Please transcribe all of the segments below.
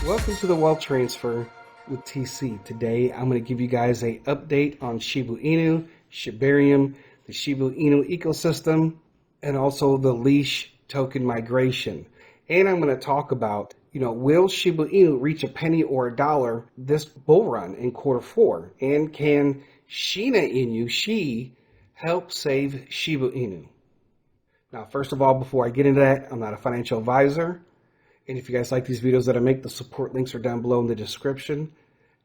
Welcome to the Wealth Transfer with TC. Today I'm going to give you guys an update on Shiba Inu, Shibarium, the Shiba Inu ecosystem, and also the Leash token migration. And I'm going to talk about, will Shiba Inu reach a penny or a dollar this bull run in Q4? And can Shina Inu, help save Shiba Inu? Now, first of all, before I get into that, I'm not a financial advisor. And if you guys like these videos that I make, the support links are down below in the description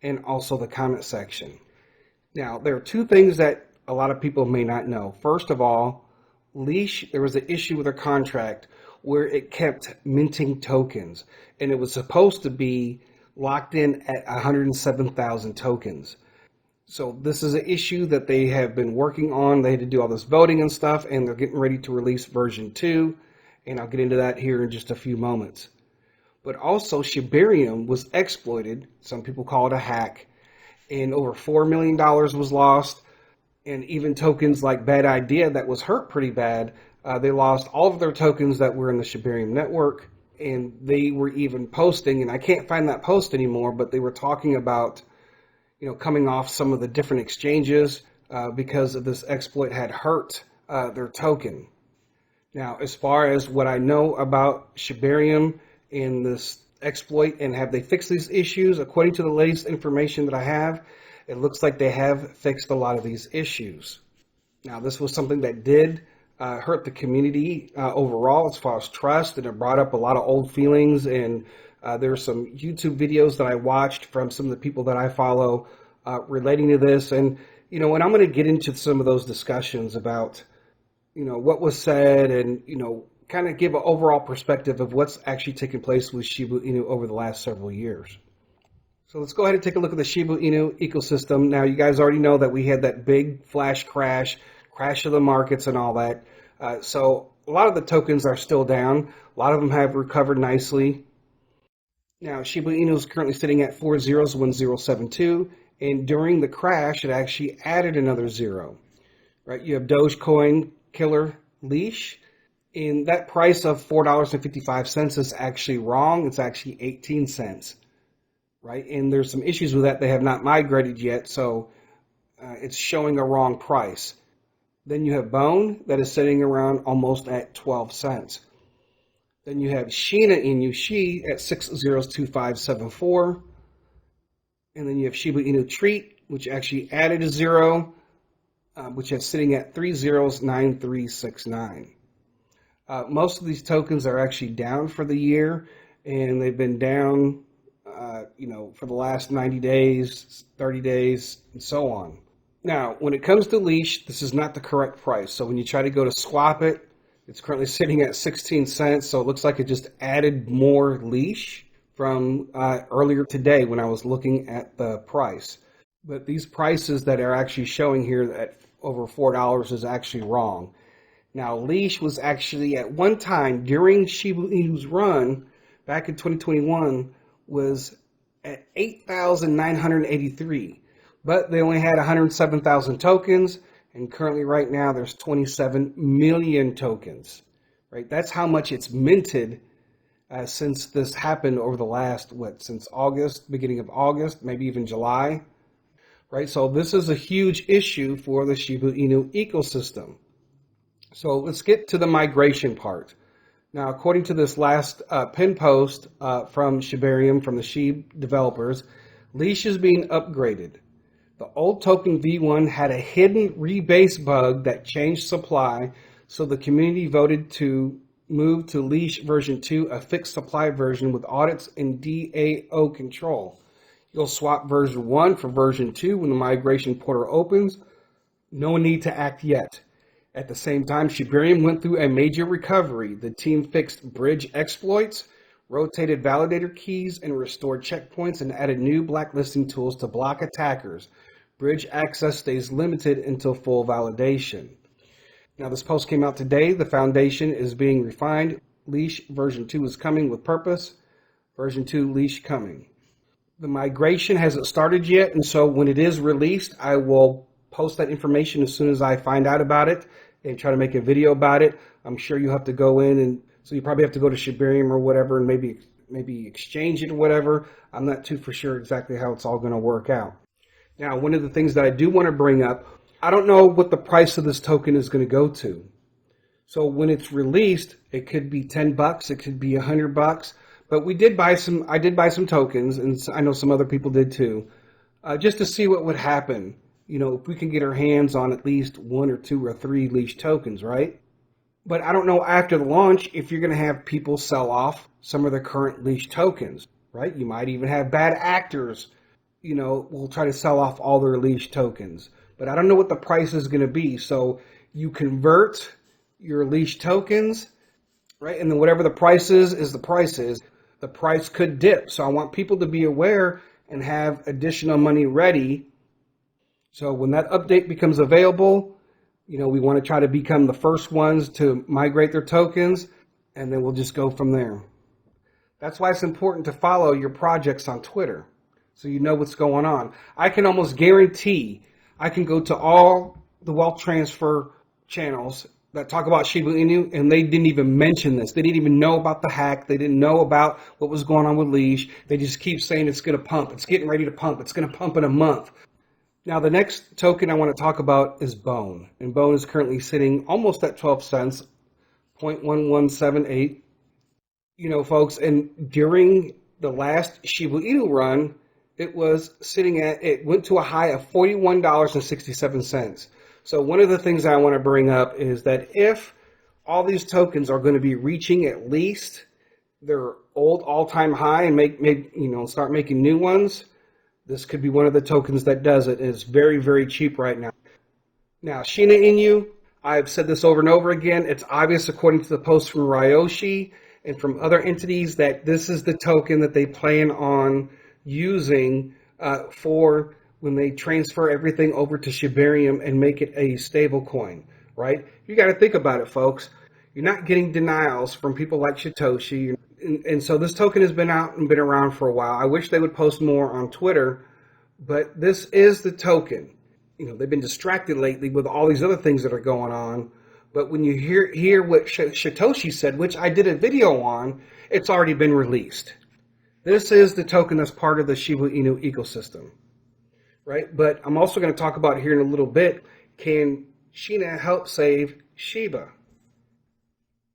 and also the comment section. Now, there are two things that a lot of people may not know. First of all, Leash, there was an issue with their contract where it kept minting tokens, and it was supposed to be locked in at 107,000 tokens. So this is an issue that they have been working on. They had to do all this voting and stuff, and they're getting ready to release version 2, and I'll get into that here in just a few moments. But also, Shibarium was exploited. Some people call it a hack. And over $4 million was lost. And even tokens like Bad Idea that was hurt pretty bad. They lost all of their tokens that were in the Shibarium network. And they were even posting, and I can't find that post anymore, but they were talking about, coming off some of the different exchanges because of this exploit had hurt their token. Now, as far as what I know about Shibarium, in this exploit, and have they fixed these issues? According to the latest information that I have, it looks like they have fixed a lot of these issues. Now, this was something that did hurt the community overall as far as trust, and it brought up a lot of old feelings, and there are some YouTube videos that I watched from some of the people that I follow relating to this, and and I'm going to get into some of those discussions about what was said, and kind of give an overall perspective of what's actually taken place with Shiba Inu over the last several years. So let's go ahead and take a look at the Shiba Inu ecosystem. Now, you guys already know that we had that big flash crash of the markets and all that. So a lot of the tokens are still down. A lot of them have recovered nicely. Now, Shiba Inu is currently sitting at 401072, and during the crash, it actually added another zero. Right? You have Dogecoin killer Leash. And that price of $4.55 is actually wrong. It's actually 18 cents, right? And there's some issues with that. They have not migrated yet, so it's showing a wrong price. Then you have Bone that is sitting around almost at 12 cents. Then you have Shina Inu at 602574. And then you have Shiba Inu Treat, which actually added a zero, which is sitting at 309369. Most of these tokens are actually down for the year, and they've been down, for the last 90 days, 30 days, and so on. Now, when it comes to Leash, this is not the correct price. So when you try to go to swap it, it's currently sitting at 16 cents. So it looks like it just added more Leash from earlier today when I was looking at the price. But these prices that are actually showing here at over $4 is actually wrong. Now, Leash was actually at one time during Shiba Inu's run back in 2021 was at 8,983, but they only had 107,000 tokens, and currently right now there's 27 million tokens. Right? That's how much it's minted since this happened over the last since August, beginning of August, maybe even July. Right? So this is a huge issue for the Shiba Inu ecosystem. So let's get to the migration part. Now, according to this last pin post from Shibarium, from the Shib developers, Leash is being upgraded. The old token V1 had a hidden rebase bug that changed supply, so the community voted to move to Leash version 2, a fixed supply version with audits and DAO control. You'll swap version 1 for version 2 when the migration portal opens. No need to act yet. At the same time, Shibarium went through a major recovery. The team fixed bridge exploits, rotated validator keys, and restored checkpoints, and added new blacklisting tools to block attackers. Bridge access stays limited until full validation. Now, this post came out today. The foundation is being refined. Leash version 2 is coming with purpose. Version 2 Leash coming. The migration hasn't started yet, and so when it is released, I will post that information as soon as I find out about it and try to make a video about it. I'm sure you have to go in, and so you probably have to go to Shibarium or whatever and maybe maybe exchange it or whatever. I'm not too for sure exactly how it's all going to work out. Now, one of the things that I do want to bring up, I don't know what the price of this token is going to go to. So when it's released, it could be $10, it could be $100, but I did buy some tokens, and I know some other people did too, just to see what would happen. You know, if we can get our hands on at least 1 or 2 or 3 leash tokens, right? But I don't know after the launch if you're going to have people sell off some of their current leash tokens, right? You might even have bad actors, you know, will try to sell off all their leash tokens. But I don't know what the price is going to be. So you convert your leash tokens, right? And then whatever the price is the price is. The price could dip. So I want people to be aware and have additional money ready. So when that update becomes available, you know, we want to try to become the first ones to migrate their tokens, and then we'll just go from there. That's why it's important to follow your projects on Twitter so you know what's going on. I can almost guarantee I can go to all the wealth transfer channels that talk about Shiba Inu, and they didn't even mention this. They didn't even know about the hack. They didn't know about what was going on with Leash. They just keep saying it's going to pump. It's getting ready to pump. It's going to pump in a month. Now, the next token I want to talk about is Bone. And Bone is currently sitting almost at 12 cents, 0.1178. You know, folks, and during the last Shiba Inu run, it went to a high of $41.67. So one of the things I want to bring up is that if all these tokens are going to be reaching at least their old all-time high and start making new ones, this could be one of the tokens that does it. It's very, very cheap right now. Now, Shina Inu, I've said this over and over again. It's obvious according to the post from Ryoshi and from other entities that this is the token that they plan on using for when they transfer everything over to Shibarium and make it a stable coin, right? You got to think about it, folks. You're not getting denials from people like Satoshi. And so this token has been out and been around for a while. I wish they would post more on Twitter, but this is the token. You know, they've been distracted lately with all these other things that are going on. But when you hear what Satoshi said, which I did a video on, it's already been released. This is the token that's part of the Shiba Inu ecosystem, right? But I'm also going to talk about here in a little bit, can Shina help save Shiba?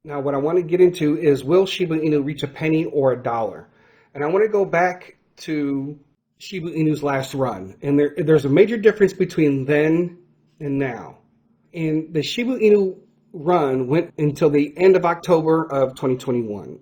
Now, what I want to get into is, will Shiba Inu reach a penny or a dollar? And I want to go back to Shiba Inu's last run. And there's a major difference between then and now. And the Shiba Inu run went until the end of October of 2021.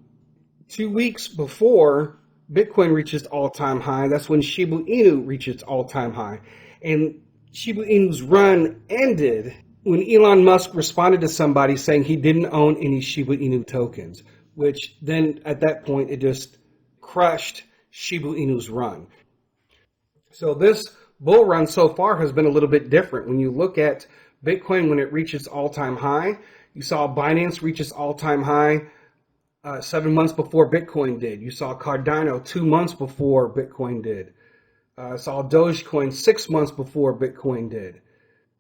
2 weeks before Bitcoin reaches all-time high, that's when Shiba Inu reaches all-time high. And Shiba Inu's run ended when Elon Musk responded to somebody saying he didn't own any Shiba Inu tokens, which then at that point it just crushed Shiba Inu's run. So this bull run so far has been a little bit different. When you look at Bitcoin when it reaches all-time high, you saw Binance reach its all-time high 7 months before Bitcoin did. You saw Cardano 2 months before Bitcoin did. Saw Dogecoin 6 months before Bitcoin did.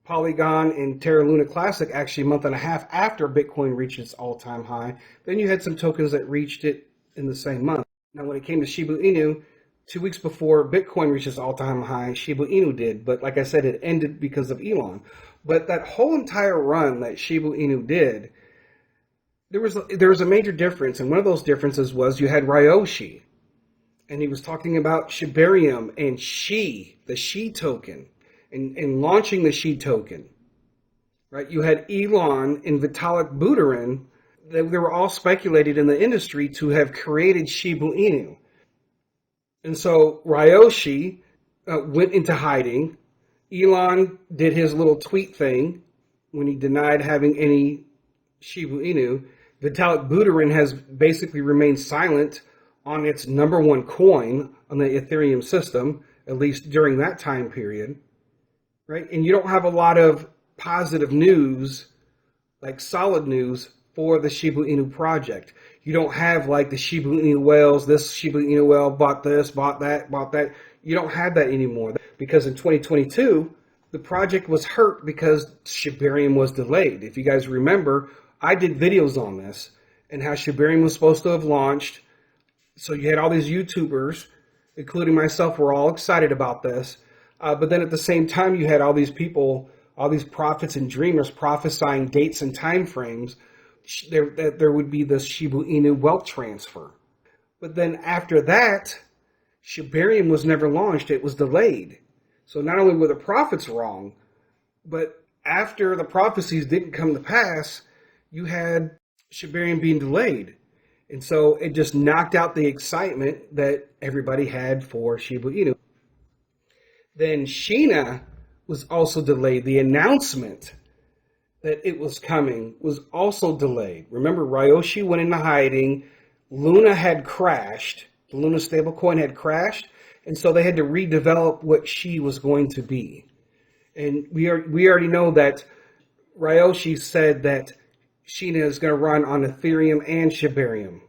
Polygon and Terra Luna Classic actually a month and a half after Bitcoin reached its all-time high. Then you had some tokens that reached it in the same month. Now, when it came to Shiba Inu, 2 weeks before Bitcoin reached its all-time high, Shiba Inu did. But like I said, it ended because of Elon. But that whole entire run that Shiba Inu did, there was a major difference. And one of those differences was you had Ryoshi. And he was talking about Shibarium and the Shi token. And launching the Shi token, right? You had Elon and Vitalik Buterin. They were all speculated in the industry to have created Shiba Inu. And so Ryoshi went into hiding. Elon did his little tweet thing when he denied having any Shiba Inu. Vitalik Buterin has basically remained silent on its number one coin on the Ethereum system, at least during that time period. Right? And you don't have a lot of positive news, like solid news, for the Shiba Inu project. You don't have like the Shiba Inu whales, this Shiba Inu whale bought this, bought that, bought that. You don't have that anymore. Because in 2022, the project was hurt because Shibarium was delayed. If you guys remember, I did videos on this and how Shibarium was supposed to have launched So you had all these YouTubers, including myself, were all excited about this. But then at the same time, you had all these people, all these prophets and dreamers prophesying dates and time frames that there would be this Shiba Inu wealth transfer. But then after that, Shibarium was never launched. It was delayed. So not only were the prophets wrong, but after the prophecies didn't come to pass, you had Shibarium being delayed. And so it just knocked out the excitement that everybody had for Shiba Inu. Then Shina was also delayed. The announcement that it was coming was also delayed. Remember, Ryoshi went into hiding. Luna had crashed. The Luna stablecoin had crashed. And so they had to redevelop what she was going to be. And we already know that Ryoshi said that Shina is going to run on Ethereum and Shibarium.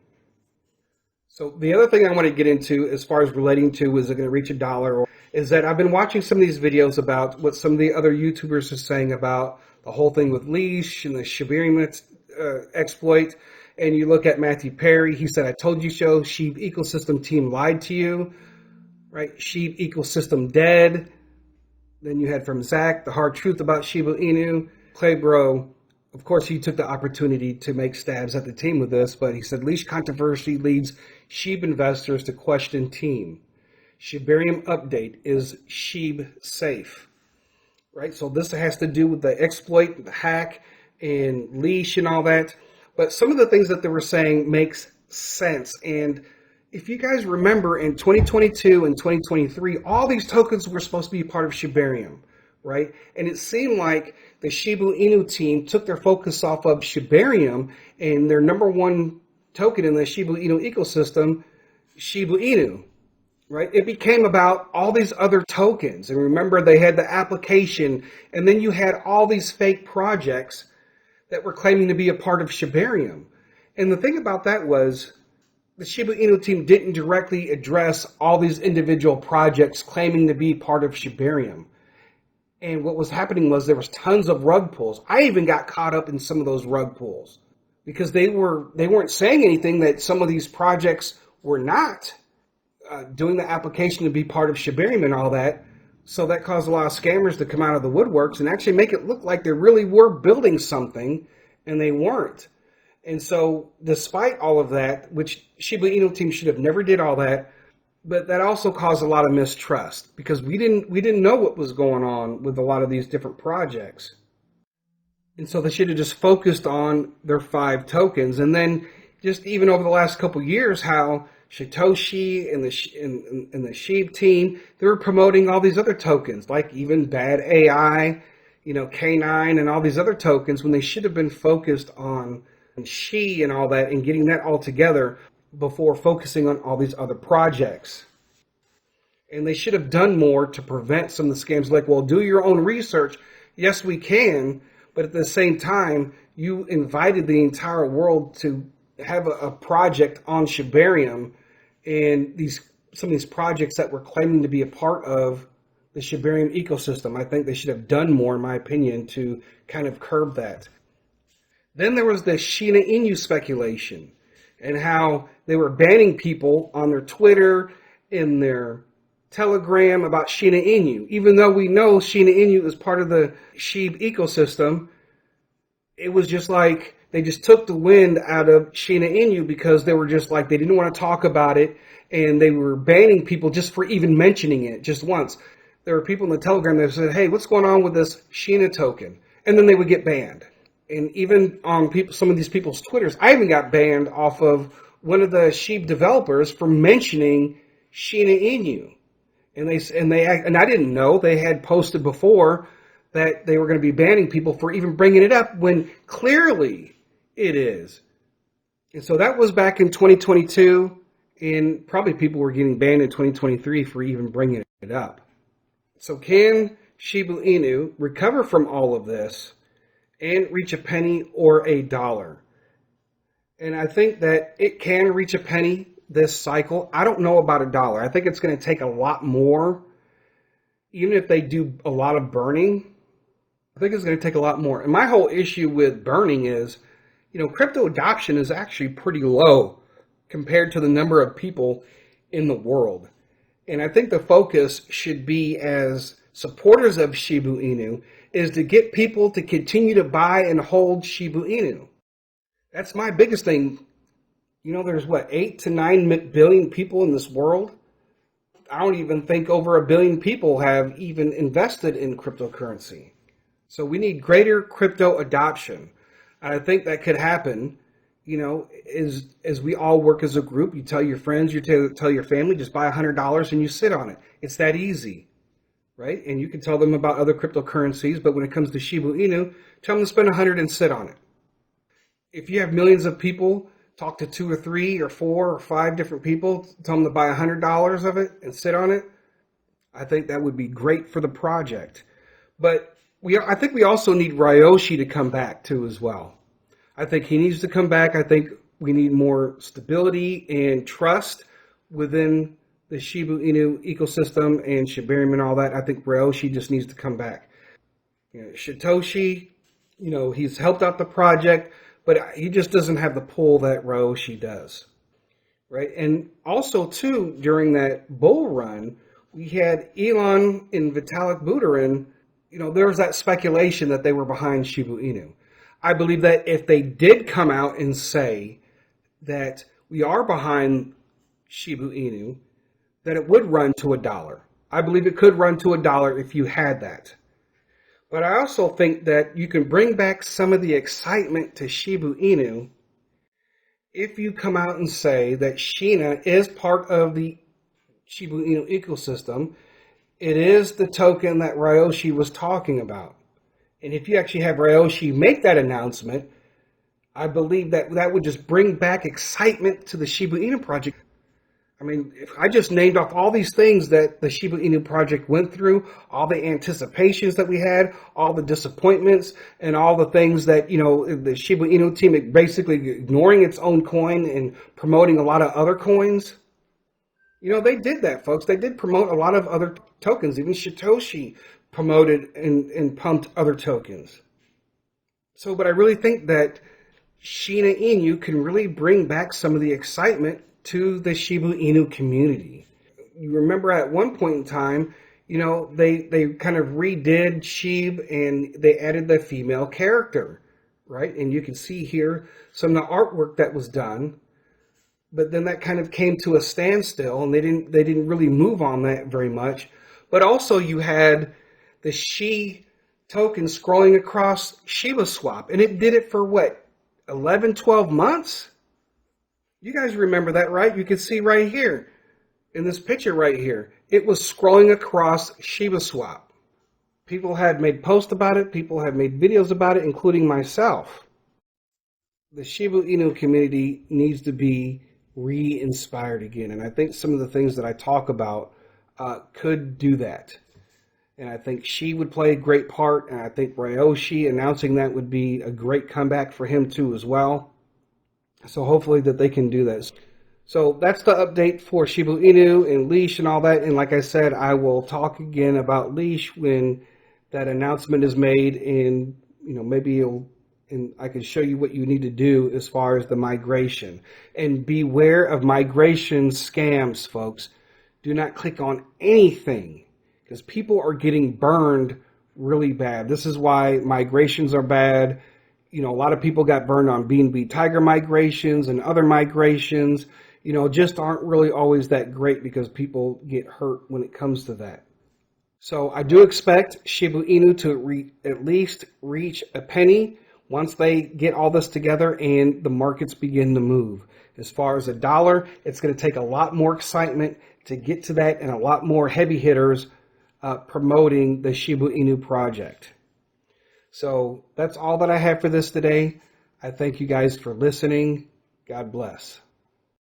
So the other thing I want to get into as far as relating to is it going to reach $1, is that I've been watching some of these videos about what some of the other YouTubers are saying about the whole thing with Leash and the Shibarium exploit. And you look at Matthew Perry, he said, "I told you so, Sheep ecosystem team lied to you," right? Sheep ecosystem dead. Then you had from Zach, the hard truth about Shiba Inu. Claybro, of course, he took the opportunity to make stabs at the team with this, but he said, "Leash controversy leads SHIB investors to question team. Shibarium update, is SHIB safe?" Right? So this has to do with the exploit, the hack, and Leash and all that. But some of the things that they were saying makes sense. And if you guys remember, in 2022 and 2023, all these tokens were supposed to be part of Shibarium, right? And it seemed like the Shiba Inu team took their focus off of Shibarium and their number one token in the Shiba Inu ecosystem, Shiba Inu, right? It became about all these other tokens. And remember, they had the application, and then you had all these fake projects that were claiming to be a part of Shibarium. And the thing about that was, the Shiba Inu team didn't directly address all these individual projects claiming to be part of Shibarium. And what was happening was there was tons of rug pulls. I even got caught up in some of those rug pulls because they weren't saying anything that some of these projects were not doing the application to be part of Shibarium and all that. So that caused a lot of scammers to come out of the woodworks and actually make it look like they really were building something, and they weren't. And so despite all of that, which Shiba Inu team should have never did all that, but that also caused a lot of mistrust because we didn't know what was going on with a lot of these different projects. And so they should have just focused on their 5 tokens. And then just even over the last couple of years, how Satoshi and the Sheep team, they were promoting all these other tokens, like even Bad AI, K9 and all these other tokens, when they should have been focused on Shi and all that and getting that all together before focusing on all these other projects. And they should have done more to prevent some of the scams. Like, well, do your own research. Yes, we can, but at the same time, you invited the entire world to have a project on Shibarium, and some of these projects that were claiming to be a part of the Shibarium ecosystem. I think they should have done more, in my opinion, to kind of curb that. Then there was the Shina Inu speculation and how they were banning people on their Twitter and their Telegram about Shina Inu. Even though we know Shina Inu is part of the SHIB ecosystem, it was just like they just took the wind out of Shina Inu because they were just like, they didn't want to talk about it, and they were banning people just for even mentioning it just once. There were people in the Telegram that said, "Hey, what's going on with this Shina token?" And then they would get banned. And even on some of these people's Twitters, I even got banned off of one of the SHIB developers for mentioning Shina Inu. And I didn't know they had posted before that they were going to be banning people for even bringing it up when clearly it is. And so that was back in 2022, and probably people were getting banned in 2023 for even bringing it up. So can Shiba Inu recover from all of this and reach a penny or $1? And I think that it can reach a penny this cycle. I don't know about $1. I think it's going to take a lot more. Even if they do a lot of burning, I think it's going to take a lot more. And my whole issue with burning is, crypto adoption is actually pretty low compared to the number of people in the world. And I think the focus should be, as supporters of Shiba Inu, is to get people to continue to buy and hold Shiba Inu. That's my biggest thing. You know, there's what, 8 to 9 billion people in this world? I don't even think over 1 billion people have even invested in cryptocurrency. So we need greater crypto adoption. And I think that could happen, you know, as we all work as a group. You tell your friends, you tell your family, just buy $100 and you sit on it. It's that easy, right? And you can tell them about other cryptocurrencies, but when it comes to Shiba Inu, tell them to spend $100 and sit on it. If you have millions of people, talk to 2 or 3 or 4 or 5 different people, tell them to buy $100 of it and sit on it. I think that would be great for the project. But I think we also need Ryoshi to come back too as well. I think he needs to come back. I think we need more stability and trust within the Shiba Inu ecosystem and Shibarium and all that. I think Ryoshi just needs to come back. You know, Satoshi, you know, he's helped out the project, but he just doesn't have the pull that Ryoshi does, right? And also, too, during that bull run, we had Elon and Vitalik Buterin. You know, there was that speculation that they were behind Shiba Inu. I believe that if they did come out and say that we are behind Shiba Inu, that it would run to $1. I believe it could run to $1 if you had that. But I also think that you can bring back some of the excitement to Shiba Inu if you come out and say that Shina is part of the Shiba Inu ecosystem. It is the token that Ryoshi was talking about. And if you actually have Ryoshi make that announcement, I believe that that would just bring back excitement to the Shiba Inu project. I mean, if I just named off all these things that the Shiba Inu project went through, all the anticipations that we had, all the disappointments, and all the things that, you know, the Shiba Inu team basically ignoring its own coin and promoting a lot of other coins. You know, they did that, folks. They did promote a lot of other tokens. Even Satoshi promoted and pumped other tokens. So, but I really think that Shina Inu can really bring back some of the excitement to the Shiba Inu community. You remember at one point in time, you know, they kind of redid Shib and they added the female character, right? And you can see here some of the artwork that was done, but then that kind of came to a standstill and they didn't really move on that very much. But also you had the Shi token scrolling across Shiba Swap, and it did it for what, 11, 12 months? You guys remember that, right? You can see right here in this picture right here, it was scrolling across Shiba Swap. People had made posts about it. People have made videos about it, including myself. The Shiba Inu community needs to be re-inspired again. And I think some of the things that I talk about could do that. And I think she would play a great part. And I think Ryoshi announcing that would be a great comeback for him too as well. So hopefully that they can do this. So that's the update for Shiba Inu and Leash and all that. And like I said, I will talk again about Leash when that announcement is made, and you know, maybe I can show you what you need to do as far as the migration. And beware of migration scams, folks. Do not click on anything, because people are getting burned really bad. This is why migrations are bad. You know, a lot of people got burned on BNB Tiger migrations and other migrations, you know, just aren't really always that great because people get hurt when it comes to that. So I do expect Shiba Inu to at least reach a penny once they get all this together and the markets begin to move. As far as $1, it's going to take a lot more excitement to get to that, and a lot more heavy hitters promoting the Shiba Inu project. So that's all that I have for this today. I thank you guys for listening. God bless.